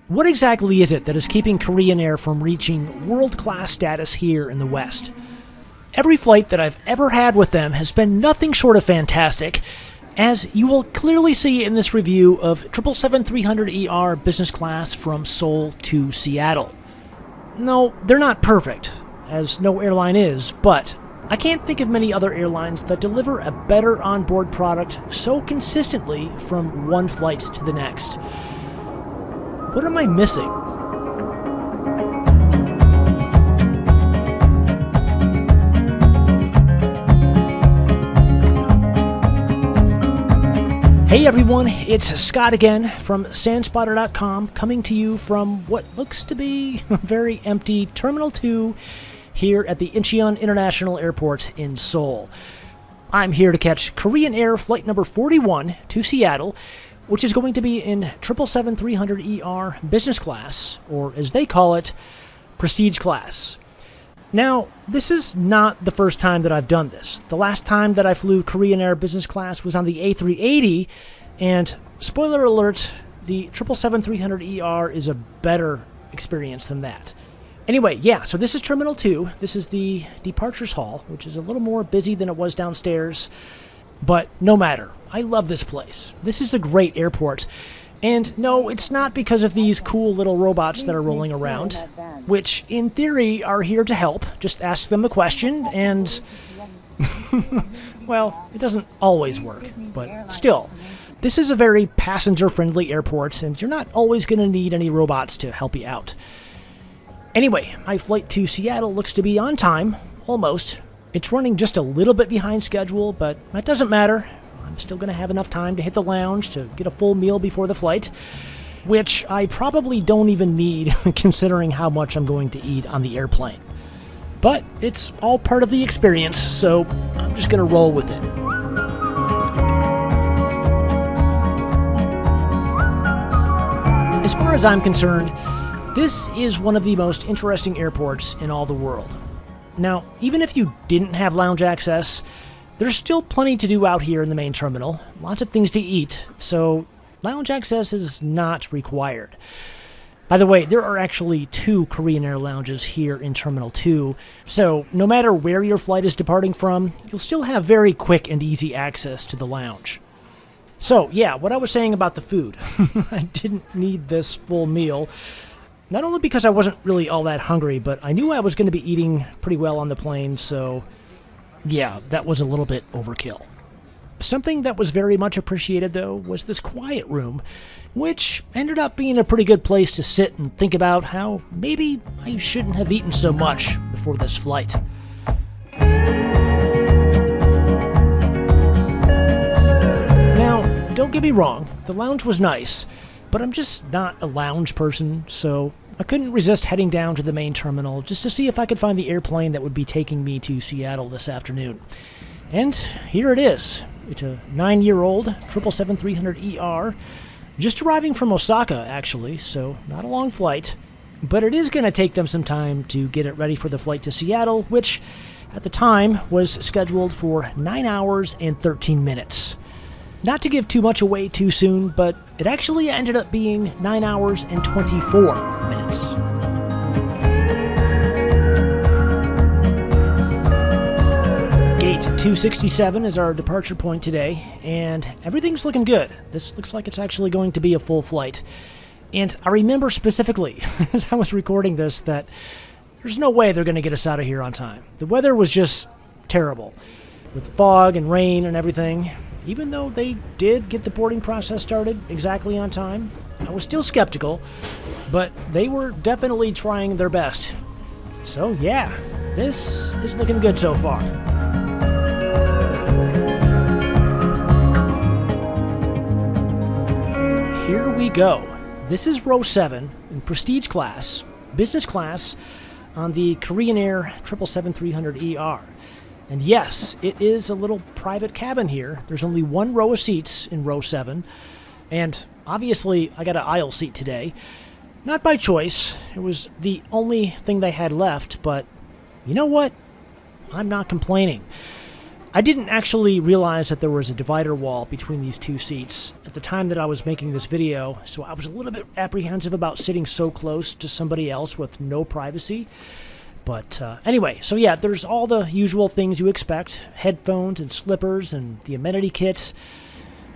What exactly is it that is keeping Korean Air from reaching world-class status here in the West? Every flight that I've ever had with them has been nothing short of fantastic, as you will clearly see in this review of 777-300ER business class from Seoul to Seattle. No, they're not perfect, as no airline is, but I can't think of many other airlines that deliver a better onboard product so consistently from one flight to the next. What am I missing? Hey everyone, it's Scott again from SANspotter.com, coming to you from what looks to be a very empty Terminal 2 here at the Incheon International Airport in Seoul. I'm here to catch Korean Air flight number 41 to Seattle, which is going to be in 777-300ER business class, or as they call it, prestige class. Now, this is not the first time that I've done this. The last time that I flew Korean Air business class was on the A380, and spoiler alert, the 777-300ER is a better experience than that. Anyway, yeah, so this is Terminal 2. This is the departures hall, which is a little more busy than it was downstairs. But no matter, I love this place. This is a great airport. And no, it's not because of these cool little robots that are rolling around, which in theory are here to help. Just ask them a question and, well, it doesn't always work, but still. This is a very passenger-friendly airport, and you're not always going to need any robots to help you out. Anyway, my flight to Seattle looks to be on time, almost. It's running just a little bit behind schedule, but that doesn't matter. I'm still going to have enough time to hit the lounge to get a full meal before the flight, which I probably don't even need considering how much I'm going to eat on the airplane. But it's all part of the experience, so I'm just going to roll with it. As far as I'm concerned, this is one of the most interesting airports in all the world. Now, even if you didn't have lounge access, there's still plenty to do out here in the main terminal. Lots of things to eat, so lounge access is not required. By the way, there are actually 2 Korean Air lounges here in Terminal 2, so no matter where your flight is departing from, you'll still have very quick and easy access to the lounge. So, yeah, what I was saying about the food. I didn't need this full meal. Not only because I wasn't really all that hungry, but I knew I was going to be eating pretty well on the plane, so yeah, that was a little bit overkill. Something that was very much appreciated, though, was this quiet room, which ended up being a pretty good place to sit and think about how maybe I shouldn't have eaten so much before this flight. Now, don't get me wrong, the lounge was nice, but I'm just not a lounge person, so I couldn't resist heading down to the main terminal just to see if I could find the airplane that would be taking me to Seattle this afternoon. And here it is. It's a 9-year-old 777-300ER, just arriving from Osaka, actually, so not a long flight. But it is going to take them some time to get it ready for the flight to Seattle, which at the time was scheduled for 9 hours and 13 minutes. Not to give too much away too soon, but it actually ended up being 9 hours and 24 minutes. Gate 267 is our departure point today, and everything's looking good. This looks like it's actually going to be a full flight. And I remember specifically, as I was recording this, that there's no way they're going to get us out of here on time. The weather was just terrible, with fog and rain and everything. Even though they did get the boarding process started exactly on time, I was still skeptical, but they were definitely trying their best. So yeah, this is looking good so far. Here we go. This is row 7 in prestige class, business class, on the Korean Air 777-300ER. And yes, it is a little private cabin here. There's only 1 row of seats in row 7. And obviously, I got an aisle seat today. Not by choice. It was the only thing they had left, but you know what? I'm not complaining. I didn't actually realize that there was a divider wall between these two seats at the time that I was making this video, so I was a little bit apprehensive about sitting so close to somebody else with no privacy. But anyway, so yeah, there's all the usual things you expect: headphones and slippers and the amenity kit,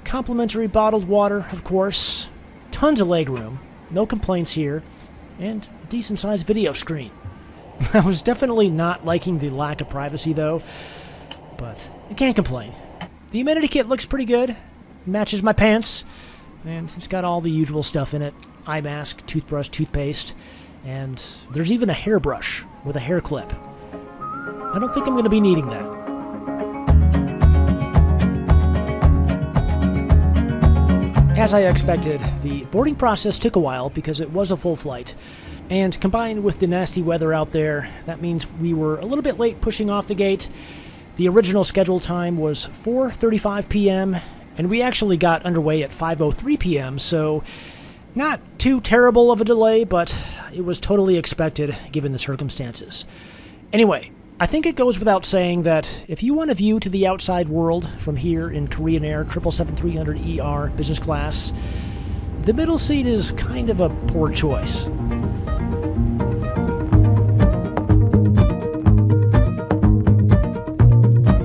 complimentary bottled water, of course, tons of legroom, no complaints here, and a decent-sized video screen. I was definitely not liking the lack of privacy, though, but I can't complain. The amenity kit looks pretty good, matches my pants, and it's got all the usual stuff in it: eye mask, toothbrush, toothpaste, and there's even a hairbrush with a hair clip. I don't think I'm going to be needing that. As I expected, the boarding process took a while because it was a full flight. And combined with the nasty weather out there, that means we were a little bit late pushing off the gate. The original schedule time was 4:35 p.m., and we actually got underway at 5:03 p.m., so not too terrible of a delay, but it was totally expected given the circumstances. Anyway, I think it goes without saying that if you want a view to the outside world from here in Korean Air 777-300ER business class, the middle seat is kind of a poor choice.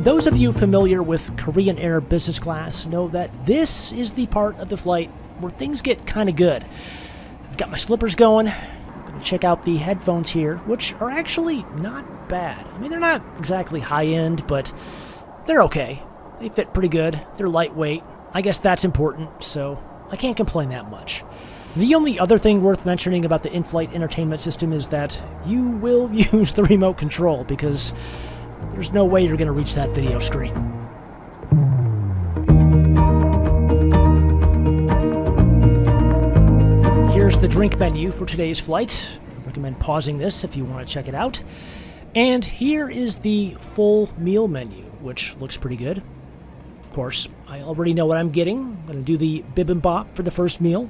Those of you familiar with Korean Air business class know that this is the part of the flight where things get kind of good. I've got my slippers going. I'm going to check out the headphones here, which are actually not bad. I mean, they're not exactly high-end, but they're okay. They fit pretty good. They're lightweight. I guess that's important, so I can't complain that much. The only other thing worth mentioning about the in-flight entertainment system is that you will use the remote control, because there's no way you're going to reach that video screen. Here's the drink menu for today's flight. I recommend pausing this if you want to check it out. And here is the full meal menu, which looks pretty good. Of course, I already know what I'm getting. I'm going to do the bibimbap for the first meal.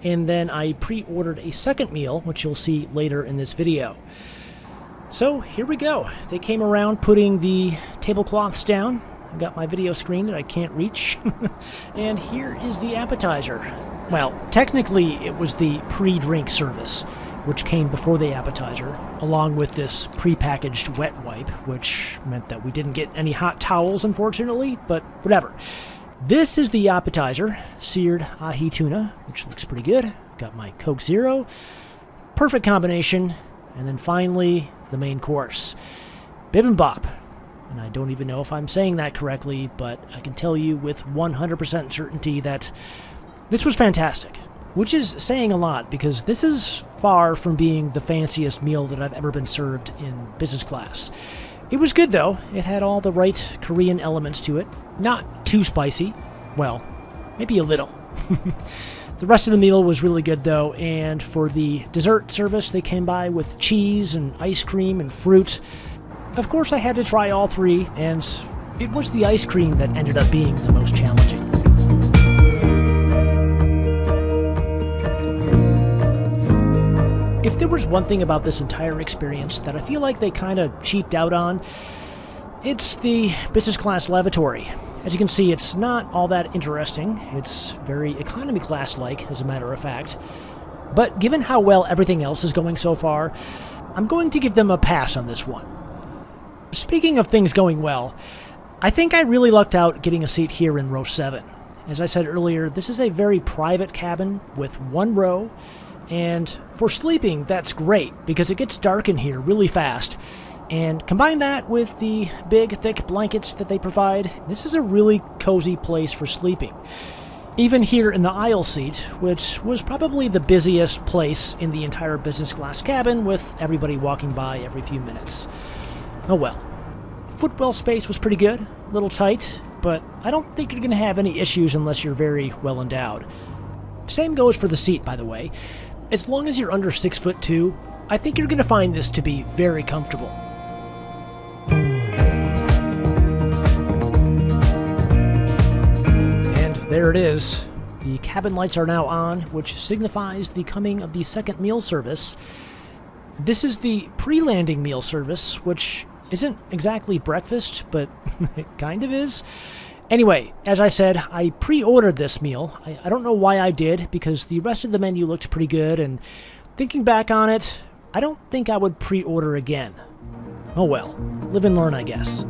And then I pre-ordered a second meal, which you'll see later in this video. So here we go. They came around putting the tablecloths down. I've got my video screen that I can't reach. And here is the appetizer. Well, technically it was the pre-drink service, which came before the appetizer, along with this pre-packaged wet wipe, which meant that we didn't get any hot towels, unfortunately, but whatever. This is the appetizer, seared ahi tuna, which looks pretty good. Got my Coke Zero. Perfect combination. And then finally, the main course, bibimbap. And I don't even know if I'm saying that correctly, but I can tell you with 100% certainty that this was fantastic, which is saying a lot because this is far from being the fanciest meal that I've ever been served in business class. It was good, though. It had all the right Korean elements to it. Not too spicy. Well, maybe a little. The rest of the meal was really good, though, and for the dessert service, they came by with cheese and ice cream and fruit. Of course, I had to try all three, and it was the ice cream that ended up being the most challenging. If there was one thing about this entire experience that I feel like they kind of cheaped out on, it's the business class lavatory. As you can see, it's not all that interesting. It's very economy class-like, as a matter of fact. But given how well everything else is going so far, I'm going to give them a pass on this one. Speaking of things going well, I think I really lucked out getting a seat here in row 7. As I said earlier, this is a very private cabin with one row, and for sleeping, that's great because it gets dark in here really fast. And combine that with the big, thick blankets that they provide, this is a really cozy place for sleeping. Even here in the aisle seat, which was probably the busiest place in the entire business class cabin with everybody walking by every few minutes. Oh well. Footwell space was pretty good, a little tight, but I don't think you're going to have any issues unless you're very well endowed. Same goes for the seat, by the way. As long as you're under 6'2", I think you're going to find this to be very comfortable. And there it is. The cabin lights are now on, which signifies the coming of the second meal service. This is the pre-landing meal service, which isn't exactly breakfast, but it kind of is. Anyway, as I said, I pre-ordered this meal. I don't know why I did, because the rest of the menu looked pretty good, and thinking back on it, I don't think I would pre-order again. Oh well, live and learn, I guess.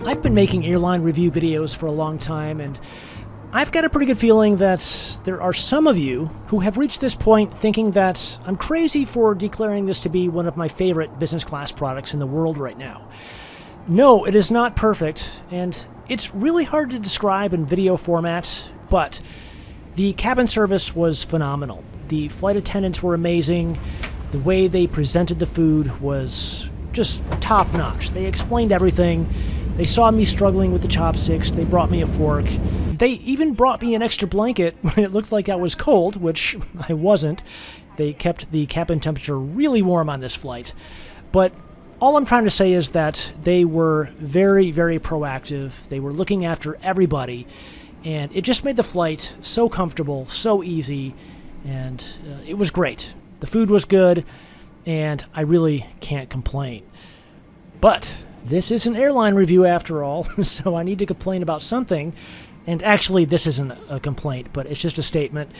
I've been making airline review videos for a long time, and I've got a pretty good feeling that there are some of you who have reached this point thinking that I'm crazy for declaring this to be one of my favorite business class products in the world right now. No, it is not perfect, and it's really hard to describe in video format, but the cabin service was phenomenal. The flight attendants were amazing. The way they presented the food was just top-notch. They explained everything. They saw me struggling with the chopsticks. They brought me a fork. They even brought me an extra blanket when it looked like I was cold, which I wasn't. They kept the cabin temperature really warm on this flight. But all I'm trying to say is that they were very, very proactive. They were looking after everybody. And it just made the flight so comfortable, so easy, and it was great. The food was good, and I really can't complain. But this is an airline review after all, so I need to complain about something. And actually, this isn't a complaint, but it's just a statement.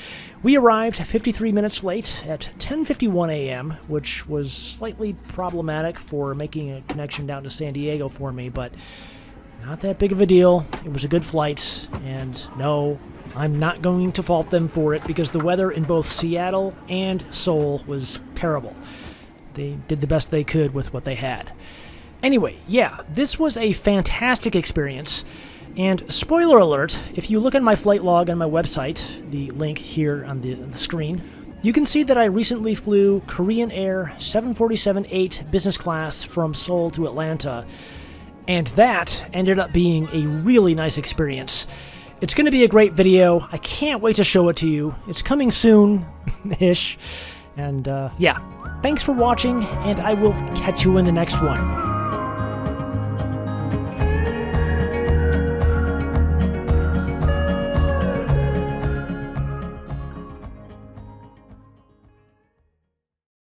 We arrived 53 minutes late at 10:51 a.m., which was slightly problematic for making a connection down to San Diego for me, but not that big of a deal. It was a good flight, and no, I'm not going to fault them for it because the weather in both Seattle and Seoul was terrible. They did the best they could with what they had. Anyway, yeah, this was a fantastic experience. And spoiler alert, if you look at my flight log on my website, the link here on the screen, you can see that I recently flew Korean Air 747-8 business class from Seoul to Atlanta. And that ended up being a really nice experience. It's going to be a great video. I can't wait to show it to you. It's coming soon-ish. And yeah, thanks for watching, and I will catch you in the next one.